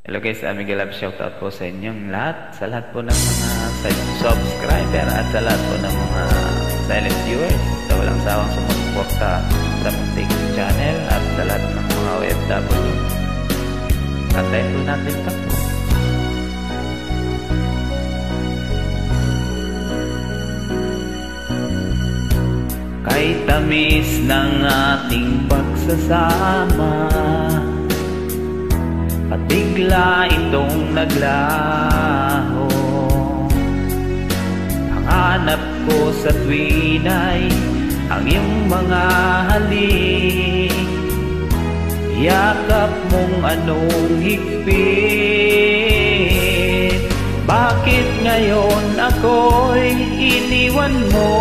Hello guys, Miguel Love, shoutout po sa inyong lahat, sa lahat po ng mga subscriber at sa lahat po ng mga silent viewers, sa walang sawang sumusuporta sa munting channel at sa lahat ng mga OFW. Kantayin po natin ito. Kay tamis ng ating pagsasama, at bigla itong naglaho. Ang hanap ko sa tuwin ay ang iyong mga halik, yakap mong anong higpit. Bakit ngayon ako'y iniwan mo?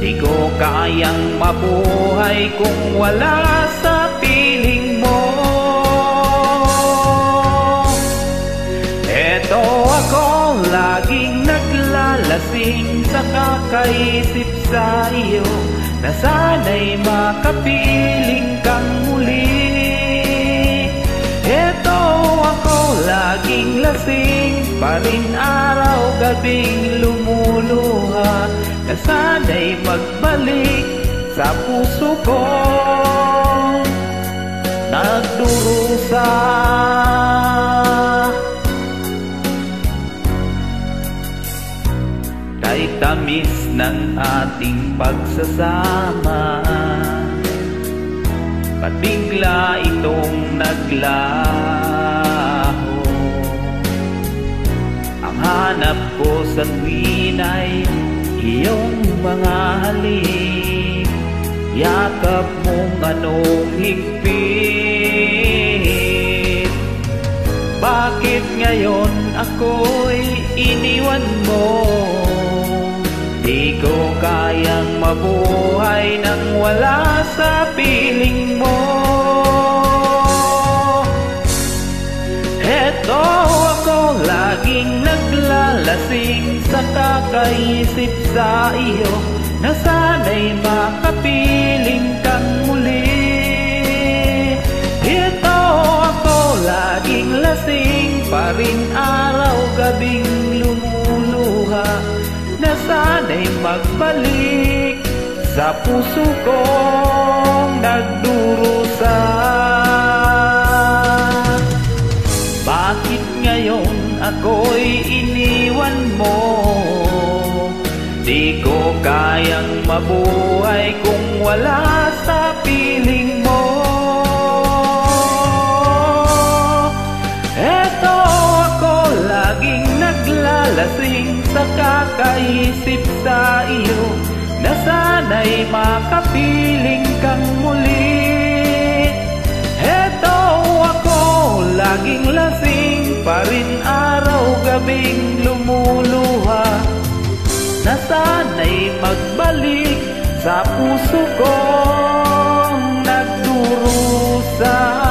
Di ko kayang mabuhay kung wala sa piling mo. Eto ako laging naglalasing sa kakaisip sa iyo, na sana'y makapiling kang muli. Eto ako laging lasing pa rin, araw-gabing lumuluha, na sana'y magbalik sa puso ko nagdurusa. Kay tamis ng ating pagsasama, ba't bigla itong naglaho? Ang hanap ko sa tuwin ay iyong mga halik, yakap mong anong higpit. Bakit ngayon ako'y iniwan mo? Di ko kayang mabuhay nang wala sa piling mo. Eto ako laging naglalasing sa kakaisip sa iyo, na sana'y makapiling kang muli. Eto ako laging lasing pa rin, araw-gabing lumuluha, na sana'y magbalik sa puso kong nagdurusa. Bakit ngayon ako'y iniwan mo? Di ko kayang mabuhay kung wala sa piling mo. Eto ako laging naglalasing sa kakaisip sa iyo, na sana'y makapiling kang muli. Eto ako laging lasing pa rin, araw-gabing lumuluha, na sana'y magbalik sa puso kong nagdurusa.